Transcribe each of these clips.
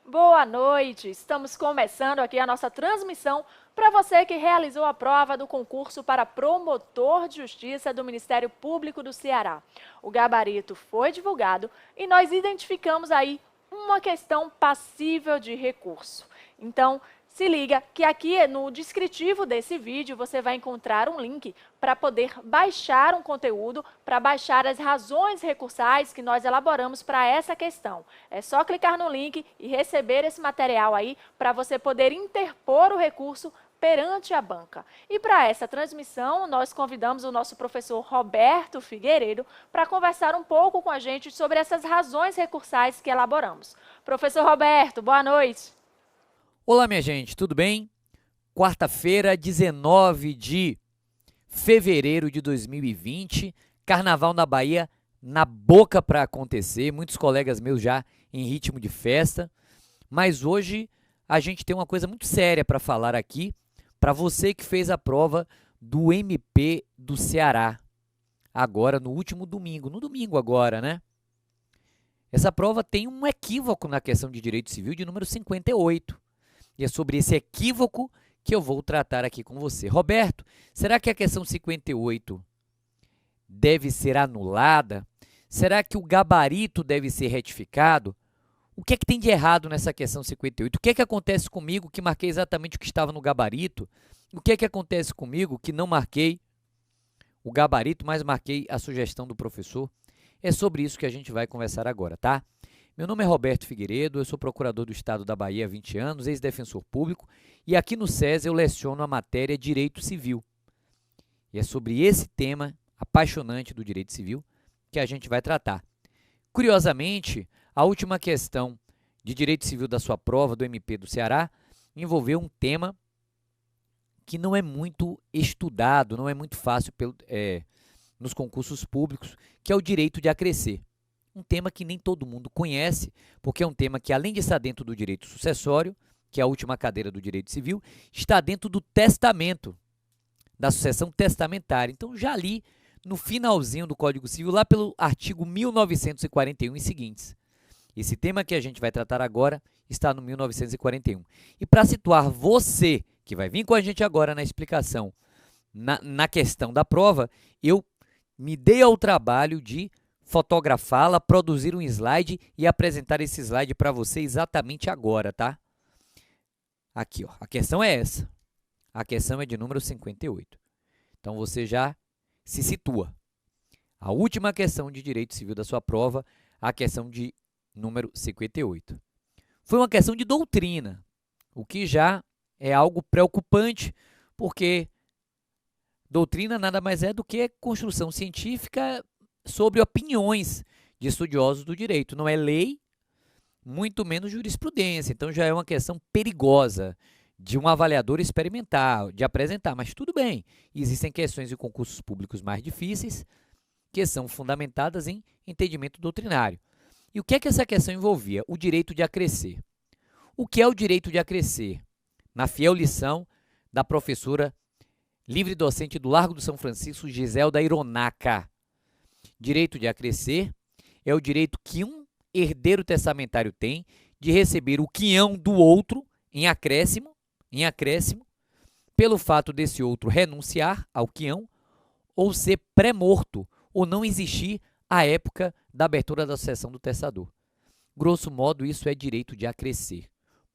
Boa noite! Estamos começando aqui a nossa transmissão para você que realizou a prova do concurso para promotor de justiça do Ministério Público do Ceará. O gabarito foi divulgado e nós identificamos aí uma questão passível de recurso. Então, se liga que aqui no descritivo desse vídeo você vai encontrar um link para poder baixar um conteúdo, para baixar as razões recursais que nós elaboramos para essa questão. É só clicar no link e receber esse material aí para você poder interpor o recurso perante a banca. E para essa transmissão, nós convidamos o nosso professor Roberto Figueiredo para conversar um pouco com a gente sobre essas razões recursais que elaboramos. Professor Roberto, boa noite. Olá, minha gente, tudo bem? Quarta-feira, 19 de fevereiro de 2020, Carnaval na Bahia na boca para acontecer, muitos colegas meus já em ritmo de festa, mas hoje a gente tem uma coisa muito séria para falar aqui, para você que fez a prova do MP do Ceará, agora no último domingo, no domingo agora, né? Essa prova tem um equívoco na questão de direito civil de número 58. E é sobre esse equívoco que eu vou tratar aqui com você. Roberto, será que a questão 58 deve ser anulada? Será que o gabarito deve ser retificado? O que é que tem de errado nessa questão 58? O que é que acontece comigo que marquei exatamente o que estava no gabarito? O que é que acontece comigo que não marquei o gabarito, mas marquei a sugestão do professor? É sobre isso que a gente vai conversar agora, tá? Meu nome é Roberto Figueiredo, eu sou procurador do Estado da Bahia há 20 anos, ex-defensor público, e aqui no SES eu leciono a matéria Direito Civil. E é sobre esse tema apaixonante do direito civil que a gente vai tratar. Curiosamente, a última questão de direito civil da sua prova do MP do Ceará envolveu um tema que não é muito estudado, não é muito fácil nos concursos públicos, que é o direito de acrescer. Um tema que nem todo mundo conhece, porque é um tema que, além de estar dentro do direito sucessório, que é a última cadeira do direito civil, está dentro do testamento, da sucessão testamentária. Então, já ali no finalzinho do Código Civil, lá pelo artigo 1941 e seguintes. Esse tema que a gente vai tratar agora está no 1941. E para situar você, que vai vir com a gente agora na explicação, na questão da prova, eu me dei ao trabalho de fotografá-la, produzir um slide e apresentar esse slide para você exatamente agora, tá? Aqui, ó, a questão é essa. A questão é de número 58. Então, você já se situa. A última questão de direito civil da sua prova, a questão de número 58. Foi uma questão de doutrina, o que já é algo preocupante, porque doutrina nada mais é do que construção científica sobre opiniões de estudiosos do direito. Não é lei, muito menos jurisprudência. Então, já é uma questão perigosa de um avaliador experimental, de apresentar. Mas tudo bem, existem questões de concursos públicos mais difíceis que são fundamentadas em entendimento doutrinário. E o que é que essa questão envolvia? O direito de acrescer. O que é o direito de acrescer? Na fiel lição da professora livre-docente do Largo do São Francisco, Giselda Ironaca. Direito de acrescer é o direito que um herdeiro testamentário tem de receber o quinhão do outro em acréscimo, pelo fato desse outro renunciar ao quinhão ou ser pré-morto ou não existir à época da abertura da sucessão do testador. Grosso modo, isso é direito de acrescer.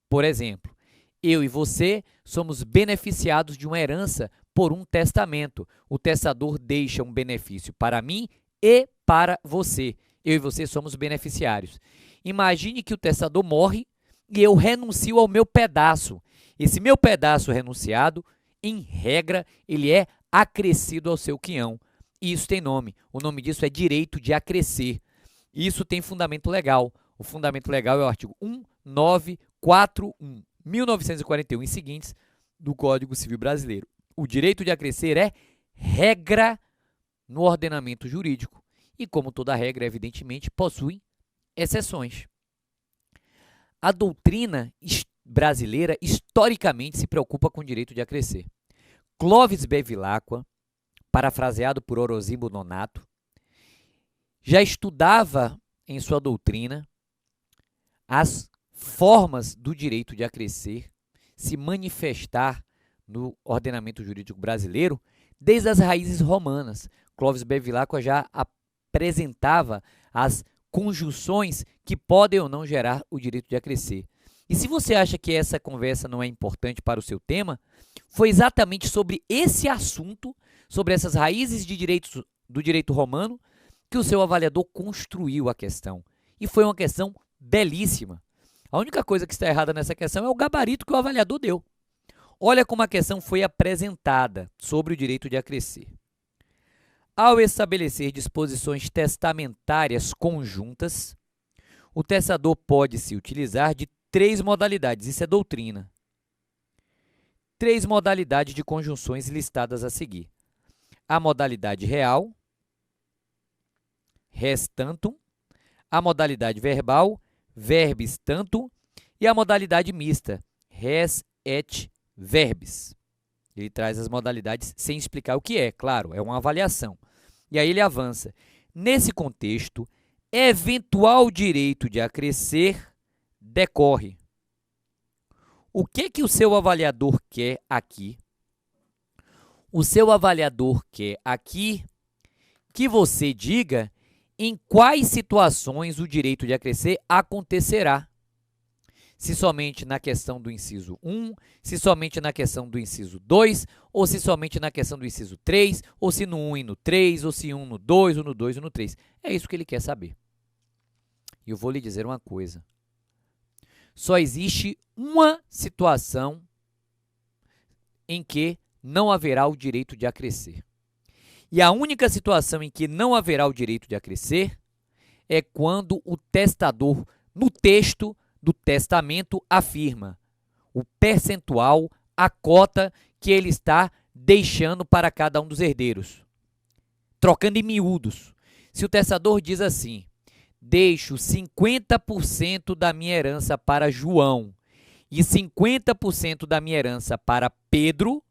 Por exemplo, eu e você somos beneficiados de uma herança por um testamento. O testador deixa um benefício para mim e para você. Eu e você somos beneficiários. Imagine que o testador morre e eu renuncio ao meu pedaço. Esse meu pedaço renunciado, em regra, ele é acrescido ao seu quinhão. E isso tem nome. O nome disso é direito de acrescer. Isso tem fundamento legal. O fundamento legal é o artigo 1941, 1941 e seguintes do Código Civil Brasileiro. O direito de acrescer é regra no ordenamento jurídico e, como toda regra, evidentemente, possui exceções. A doutrina brasileira, historicamente, se preocupa com o direito de acrescer. Clóvis Bevilacqua, parafraseado por Orosimo Nonato, já estudava em sua doutrina as formas do direito de acrescer se manifestar no ordenamento jurídico brasileiro desde as raízes romanas. Clovis Bevilacqua já apresentava as conjunções que podem ou não gerar o direito de acrescer. E se você acha que essa conversa não é importante para o seu tema, foi exatamente sobre esse assunto, sobre essas raízes de direitos, do direito romano, que o seu avaliador construiu a questão. E foi uma questão belíssima. A única coisa que está errada nessa questão é o gabarito que o avaliador deu. Olha como a questão foi apresentada sobre o direito de acrescer. Ao estabelecer disposições testamentárias conjuntas, o testador pode se utilizar de 3 modalidades, isso é doutrina. 3 modalidades de conjunções listadas a seguir. A modalidade real, res tantum, a modalidade verbal, verbis tantum, e a modalidade mista, res et verbis. Ele traz as modalidades sem explicar o que é, claro, é uma avaliação. E aí ele avança. Nesse contexto, eventual direito de acrescer decorre. O que o seu avaliador quer aqui? O seu avaliador quer aqui que você diga em quais situações o direito de acrescer acontecerá. Se somente na questão do inciso 1, se somente na questão do inciso 2, ou se somente na questão do inciso 3, ou se no 1 e no 3, ou se 1 no 2, ou no 2 e no 3. É isso que ele quer saber. E eu vou lhe dizer uma coisa. Só existe uma situação em que não haverá o direito de acrescer. E a única situação em que não haverá o direito de acrescer é quando o testador, no texto do testamento, afirma o percentual, a cota que ele está deixando para cada um dos herdeiros. Trocando em miúdos. Se o testador diz assim, deixo 50% da minha herança para João e 50% da minha herança para Pedro,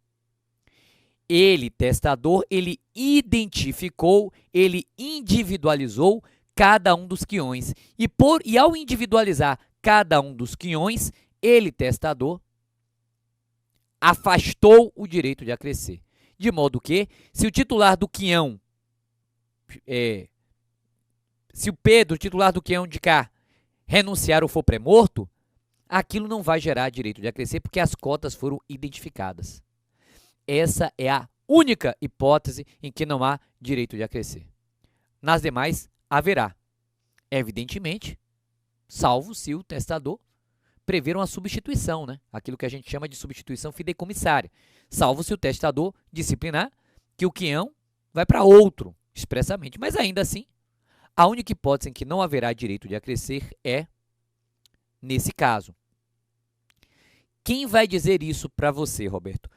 ele, testador, ele identificou, ele individualizou cada um dos quiões. E ao individualizar cada um dos quiões, ele, testador, afastou o direito de acrescer. De modo que, se o titular do quião, se o Pedro, titular do quião de cá, renunciar ou for pré-morto, aquilo não vai gerar direito de acrescer porque as cotas foram identificadas. Essa é a única hipótese em que não há direito de acrescer. Nas demais, haverá. Evidentemente, salvo se o testador prever uma substituição, né? Aquilo que a gente chama de substituição fideicomissária. Salvo se o testador disciplinar que o quião vai para outro, expressamente. Mas ainda assim, a única hipótese em que não haverá direito de acrescer é nesse caso. Quem vai dizer isso para você, Roberto?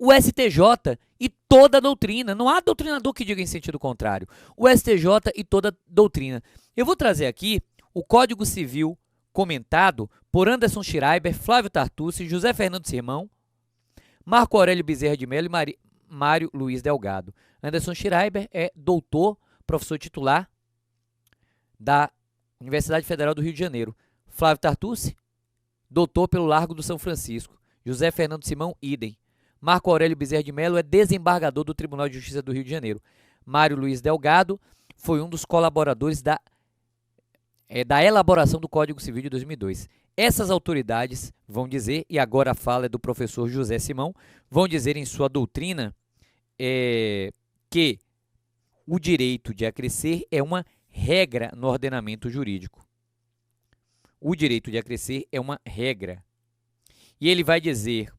O STJ e toda a doutrina. Não há doutrinador que diga em sentido contrário. O STJ e toda a doutrina. Eu vou trazer aqui o Código Civil comentado por Anderson Schreiber, Flávio Tartucci, José Fernando Simão, Marco Aurélio Bezerra de Mello e Mário Luiz Delgado. Anderson Schreiber é doutor, professor titular da Universidade Federal do Rio de Janeiro. Flávio Tartucci, doutor pelo Largo do São Francisco. José Fernando Simão, idem. Marco Aurélio Bezerra de Mello é desembargador do Tribunal de Justiça do Rio de Janeiro. Mário Luiz Delgado foi um dos colaboradores da elaboração do Código Civil de 2002. Essas autoridades vão dizer, e agora a fala é do professor José Simão, vão dizer em sua doutrina que o direito de acrescer é uma regra no ordenamento jurídico. O direito de acrescer é uma regra. E ele vai dizer,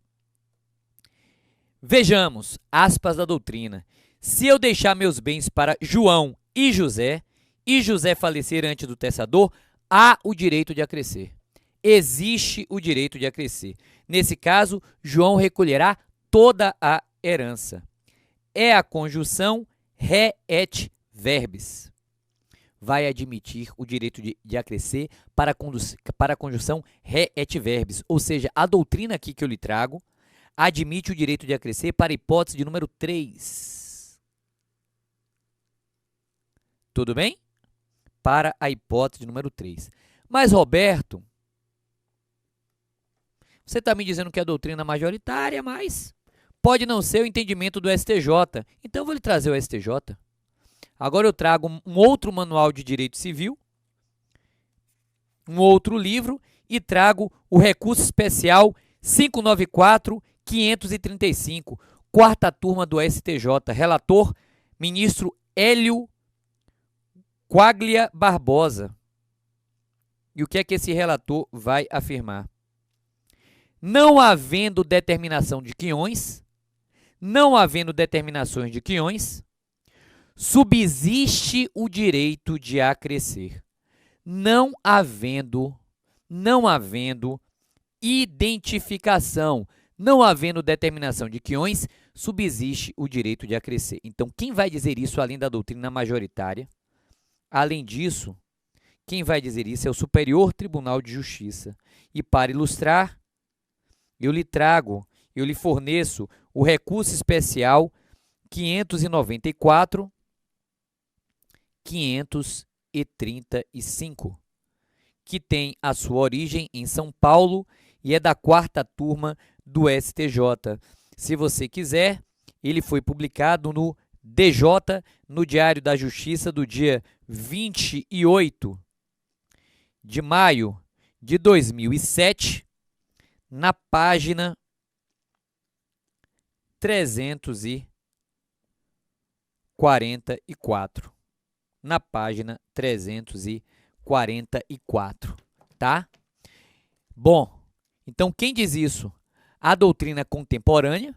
vejamos, aspas da doutrina, se eu deixar meus bens para João e José falecer antes do testador, há o direito de acrescer. Existe o direito de acrescer. Nesse caso, João recolherá toda a herança. É a conjunção re et verbis. Vai admitir o direito de acrescer para a conjunção re et verbis. Ou seja, a doutrina aqui que eu lhe trago admite o direito de acrescer para a hipótese de número 3. Tudo bem? Para a hipótese de número 3. Mas, Roberto, Você está me dizendo que é a doutrina majoritária, mas pode não ser o entendimento do STJ. Então, eu vou lhe trazer o STJ. Agora eu trago um outro manual de direito civil, um outro livro, e trago o recurso especial 594-535, quarta turma do STJ. Relator, ministro Hélio Quaglia Barbosa. E o que é que esse relator vai afirmar? Não havendo determinação de quiões, não havendo determinações de quiões, subsiste o direito de acrescer. Não havendo identificação, não havendo determinação de quiões, subsiste o direito de acrescer. Então, quem vai dizer isso além da doutrina majoritária? Além disso, quem vai dizer isso é o Superior Tribunal de Justiça. E para ilustrar, eu lhe forneço o recurso especial 595, que tem a sua origem em São Paulo e é da quarta turma do STJ. Se você quiser, ele foi publicado no DJ, no Diário da Justiça, do dia 28 de maio de 2007, na página 344. Na página 344, tá? Bom, então quem diz isso? A doutrina contemporânea,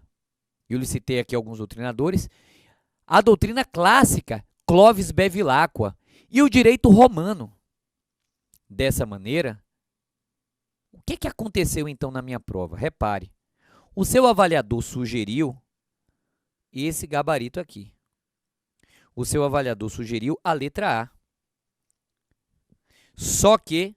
eu lhe citei aqui alguns doutrinadores, a doutrina clássica, Clovis Bevilacqua, e o direito romano. Dessa maneira, o que aconteceu então na minha prova? Repare, o seu avaliador sugeriu esse gabarito aqui. O seu avaliador sugeriu a letra A. Só que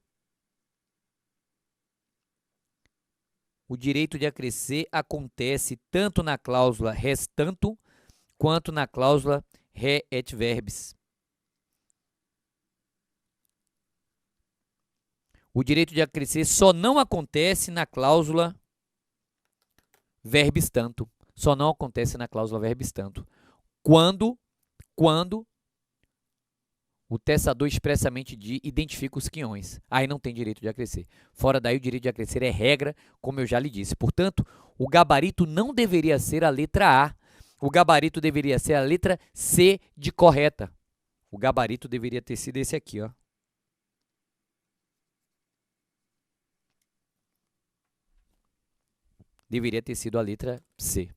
o direito de acrescer acontece tanto na cláusula res tanto quanto na cláusula re et verbis. O direito de acrescer só não acontece na cláusula verbis tanto. Só não acontece na cláusula verbis tanto. Quando o testador expressamente identifica os quiões. Aí não tem direito de acrescer. Fora daí, o direito de acrescer é regra, como eu já lhe disse. Portanto, o gabarito não deveria ser a letra A. O gabarito deveria ser a letra C de correta. O gabarito deveria ter sido esse aqui, ó. Deveria ter sido a letra C.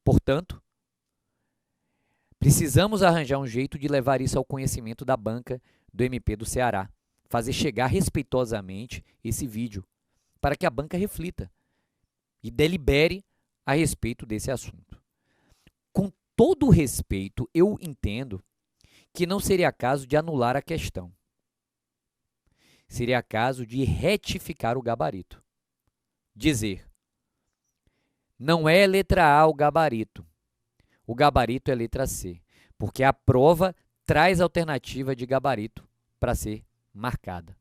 Portanto, precisamos arranjar um jeito de levar isso ao conhecimento da banca do MP do Ceará. Fazer chegar respeitosamente esse vídeo, para que a banca reflita e delibere a respeito desse assunto. Com todo o respeito, eu entendo que não seria caso de anular a questão. Seria caso de retificar o gabarito. Dizer, não é letra A o gabarito é letra C, porque a prova traz alternativa de gabarito para ser marcada.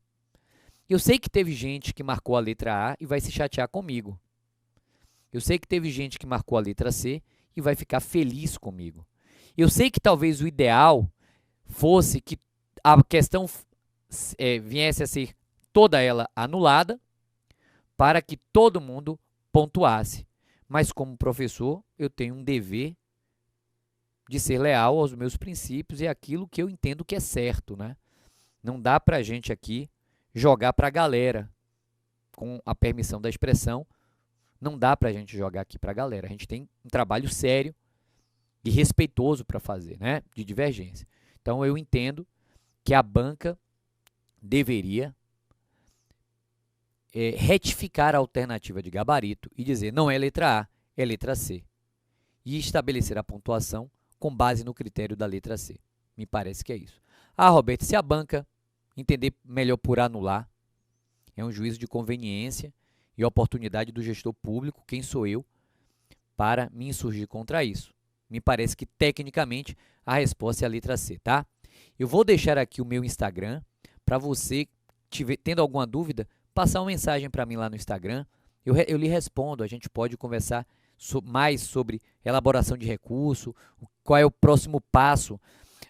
Eu sei que teve gente que marcou a letra A e vai se chatear comigo. Eu sei que teve gente que marcou a letra C e vai ficar feliz comigo. Eu sei que talvez o ideal fosse que a questão viesse a ser toda ela anulada para que todo mundo pontuasse. Mas como professor, eu tenho um dever de ser leal aos meus princípios e aquilo que eu entendo que é certo, né? Não dá para a gente aqui jogar para a galera, com a permissão da expressão, não dá para a gente jogar aqui para a galera. A gente tem um trabalho sério e respeitoso para fazer, né? De divergência. Então, eu entendo que a banca deveria retificar a alternativa de gabarito e dizer não é letra A, é letra C. E estabelecer a pontuação com base no critério da letra C. Me parece que é isso. Ah, Roberto, se a banca entender melhor por anular, é um juízo de conveniência e oportunidade do gestor público, quem sou eu, para me insurgir contra isso. Me parece que, tecnicamente, a resposta é a letra C, tá? Eu vou deixar aqui o meu Instagram para você, tendo alguma dúvida, passar uma mensagem para mim lá no Instagram. eu lhe respondo, a gente pode conversar mais sobre elaboração de recurso, qual é o próximo passo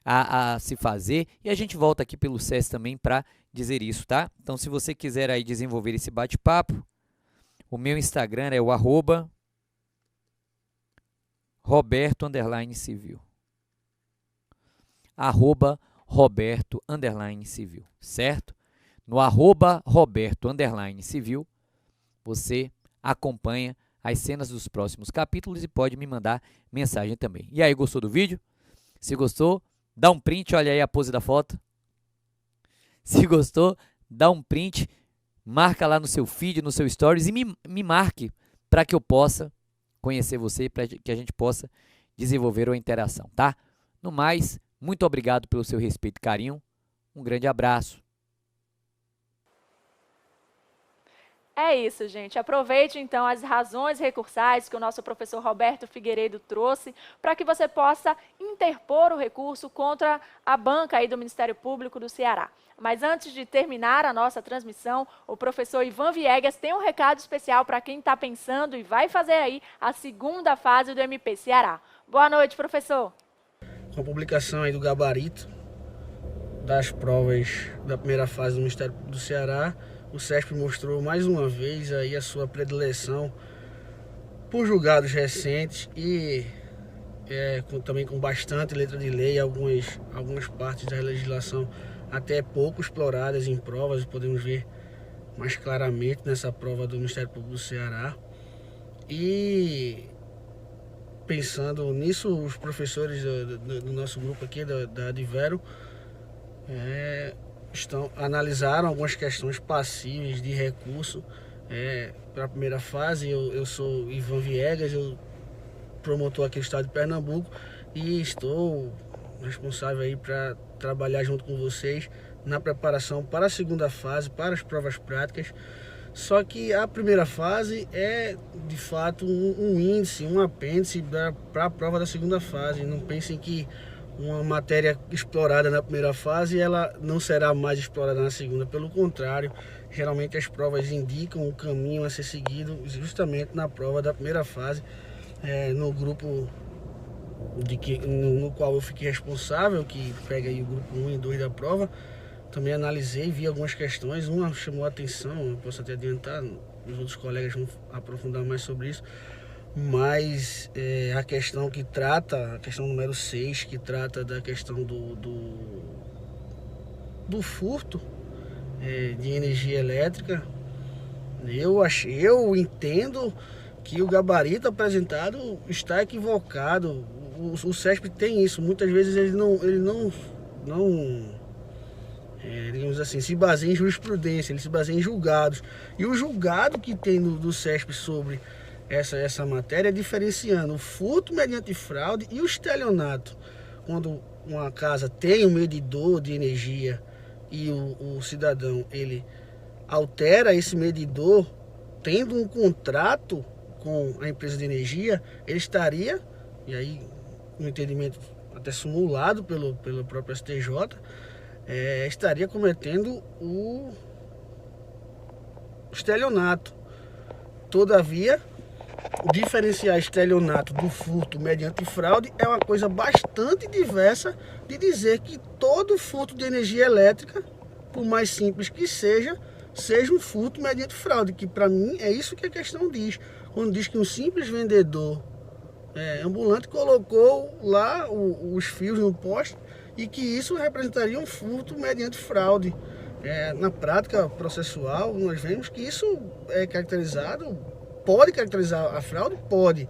a se fazer, e a gente volta aqui pelo SES também para dizer isso, tá? Então, se você quiser aí desenvolver esse bate-papo, o meu Instagram é o @Roberto_Civil. @Roberto_Civil, certo? No @Roberto_Civil, você acompanha as cenas dos próximos capítulos e pode me mandar mensagem também. E aí, gostou do vídeo? Se gostou, dá um print, olha aí a pose da foto. Se gostou, dá um print, marca lá no seu feed, no seu stories e me marque para que eu possa conhecer você, para que a gente possa desenvolver uma interação, tá? No mais, muito obrigado pelo seu respeito e carinho. Um grande abraço. É isso, gente. Aproveite, então, as razões recursais que o nosso professor Roberto Figueiredo trouxe para que você possa interpor o recurso contra a banca aí do Ministério Público do Ceará. Mas antes de terminar a nossa transmissão, o professor Ivan Viegas tem um recado especial para quem está pensando e vai fazer aí a segunda fase do MP Ceará. Boa noite, professor. Com a publicação aí do gabarito das provas da primeira fase do Ministério do Ceará, o CESP mostrou mais uma vez aí a sua predileção por julgados recentes e também com bastante letra de lei, algumas partes da legislação até pouco exploradas em provas, podemos ver mais claramente nessa prova do Ministério Público do Ceará. E pensando nisso, os professores do nosso grupo aqui, da Advero, analisaram algumas questões passíveis de recurso para a primeira fase. Eu sou Ivan Viegas, eu promotor aqui do estado de Pernambuco e estou responsável aí para trabalhar junto com vocês na preparação para a segunda fase, para as provas práticas. Só que a primeira fase é de fato um índice, um apêndice para a prova da segunda fase. Não pensem que uma matéria explorada na primeira fase ela não será mais explorada na segunda. Pelo contrário, geralmente as provas indicam o caminho a ser seguido justamente na prova da primeira fase, no grupo no qual eu fiquei responsável, que pega aí o grupo 1 e 2 da prova. Também analisei, vi algumas questões, uma chamou a atenção, eu posso até adiantar, os outros colegas vão aprofundar mais sobre isso, mas a questão que trata, a questão número 6, que trata da questão do furto de energia elétrica, eu entendo que o gabarito apresentado está equivocado. O CESP tem isso, muitas vezes ele não digamos assim, se baseia em jurisprudência, ele se baseia em julgados. E o julgado que tem do CESP sobre essa matéria, diferenciando o furto mediante fraude e o estelionato. Quando uma casa tem um medidor de energia e o cidadão ele altera esse medidor, tendo um contrato com a empresa de energia, ele estaria, e aí um entendimento até simulado pelo próprio STJ, estaria cometendo o estelionato. Todavia, diferenciar estelionato do furto mediante fraude é uma coisa bastante diversa de dizer que todo furto de energia elétrica, por mais simples que seja um furto mediante fraude, que para mim é isso que a questão diz. Quando diz que um simples vendedor ambulante colocou lá os fios no poste e que isso representaria um furto mediante fraude. Na prática processual, nós vemos que isso é caracterizado, pode caracterizar a fraude, pode.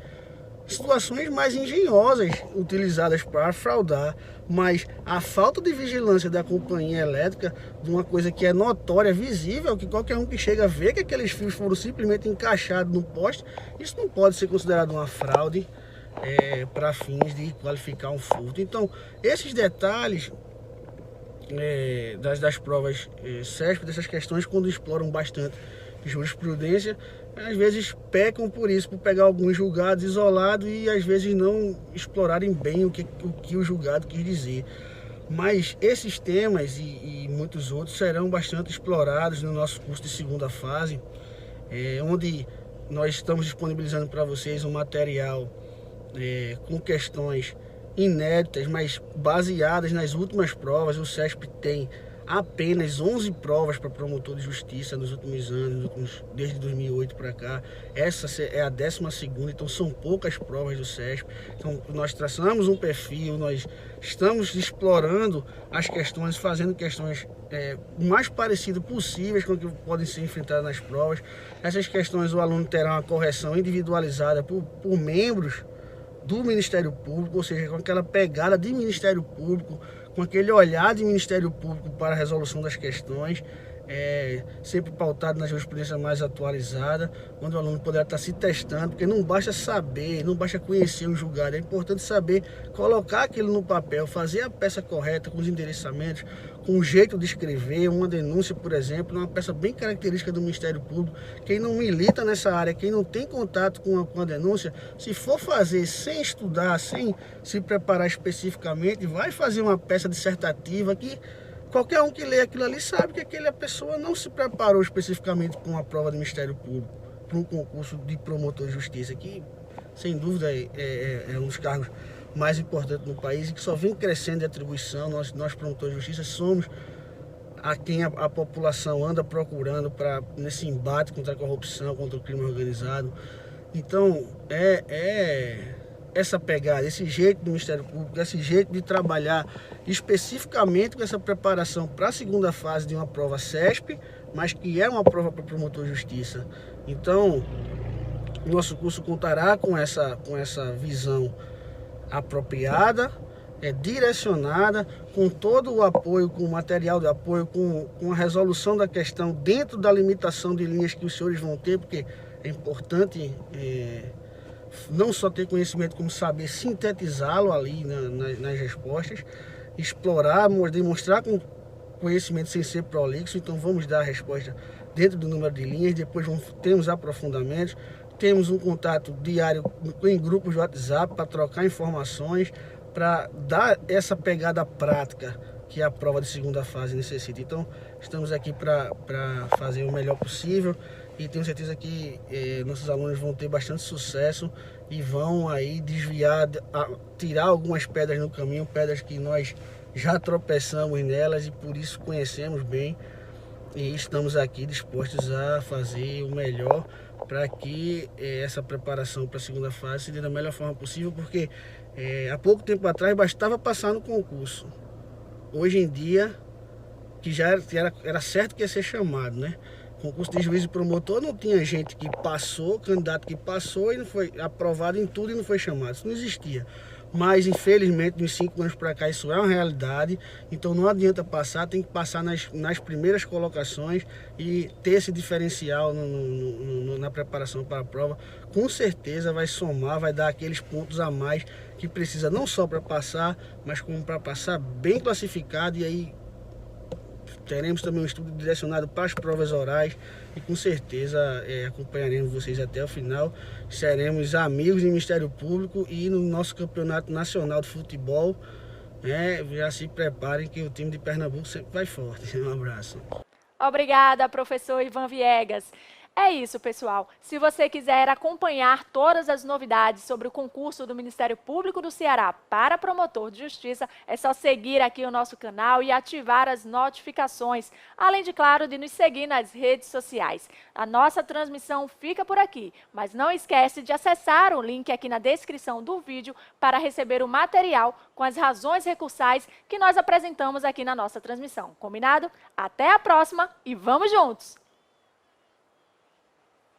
Situações mais engenhosas utilizadas para fraudar, mas a falta de vigilância da companhia elétrica, de uma coisa que é notória, visível, que qualquer um que chega a ver que aqueles fios foram simplesmente encaixados no poste, isso não pode ser considerado uma fraude para fins de qualificar um furto. Então, esses detalhes das provas CESP, dessas questões, quando exploram bastante jurisprudência, às vezes pecam por isso, por pegar alguns julgados isolados e às vezes não explorarem bem o que o julgado quis dizer. Mas esses temas e muitos outros serão bastante explorados no nosso curso de segunda fase, onde nós estamos disponibilizando para vocês um material com questões inéditas, mas baseadas nas últimas provas. O SESP tem apenas 11 provas para promotor de justiça nos últimos anos, desde 2008 para cá. Essa é a 12ª, então são poucas provas do SESP. Então nós traçamos um perfil, nós estamos explorando as questões, fazendo questões o mais parecidas possíveis com o que podem ser enfrentadas nas provas. Essas questões o aluno terá uma correção individualizada por membros do Ministério Público, ou seja, com aquela pegada de Ministério Público, com aquele olhar de Ministério Público para a resolução das questões, sempre pautado na jurisprudência mais atualizada, onde o aluno poderá estar se testando, porque não basta saber, não basta conhecer o julgado, é importante saber colocar aquilo no papel, fazer a peça correta, com os endereçamentos, com o jeito de escrever. Uma denúncia, por exemplo, é uma peça bem característica do Ministério Público. Quem não milita nessa área, quem não tem contato com a denúncia, se for fazer sem estudar, sem se preparar especificamente, vai fazer uma peça dissertativa que qualquer um que lê aquilo ali sabe que aquela pessoa não se preparou especificamente para uma prova do Ministério Público, para um concurso de promotor de justiça, que sem dúvida é um dos cargos mais importantes no país e que só vem crescendo de atribuição. Nós promotores de justiça somos a quem a população anda procurando nesse embate contra a corrupção, contra o crime organizado. Então, essa pegada, esse jeito do Ministério Público, esse jeito de trabalhar especificamente com essa preparação para a segunda fase de uma prova SESP, mas que é uma prova para promotor de justiça. Então, o nosso curso contará com essa visão apropriada, direcionada, com todo o apoio, com o material de apoio, com a resolução da questão dentro da limitação de linhas que os senhores vão ter, porque é importante não só ter conhecimento, como saber sintetizá-lo ali nas respostas, explorar, demonstrar com conhecimento sem ser prolixo. Então vamos dar a resposta dentro do número de linhas, depois temos aprofundamentos, temos um contato diário em grupos de WhatsApp para trocar informações, para dar essa pegada prática que a prova de segunda fase necessita. Então estamos aqui para fazer o melhor possível e tenho certeza que nossos alunos vão ter bastante sucesso e vão aí desviar, tirar algumas pedras no caminho, pedras que nós já tropeçamos nelas e por isso conhecemos bem, e estamos aqui dispostos a fazer o melhor para que essa preparação para a segunda fase se dê da melhor forma possível, porque há pouco tempo atrás bastava passar no concurso. Hoje em dia, que já era certo que ia ser chamado, né? Concurso de juiz e promotor não tinha gente que passou, candidato que passou e não foi aprovado em tudo e não foi chamado. Isso não existia. Mas, infelizmente, nos 5 anos para cá, isso é uma realidade. Então, não adianta passar, tem que passar nas primeiras colocações e ter esse diferencial na preparação para a prova. Com certeza vai somar, vai dar aqueles pontos a mais que precisa não só para passar, mas como para passar bem classificado. E aí teremos também um estudo direcionado para as provas orais e com certeza acompanharemos vocês até o final. Seremos amigos do Ministério Público e no nosso campeonato nacional de futebol, já se preparem que o time de Pernambuco sempre vai forte. Um abraço. Obrigada, professor Ivan Viegas. É isso, pessoal. Se você quiser acompanhar todas as novidades sobre o concurso do Ministério Público do Ceará para promotor de justiça, é só seguir aqui o nosso canal e ativar as notificações, além de, claro, de nos seguir nas redes sociais. A nossa transmissão fica por aqui, mas não esquece de acessar o link aqui na descrição do vídeo para receber o material com as razões recursais que nós apresentamos aqui na nossa transmissão. Combinado? Até a próxima e vamos juntos!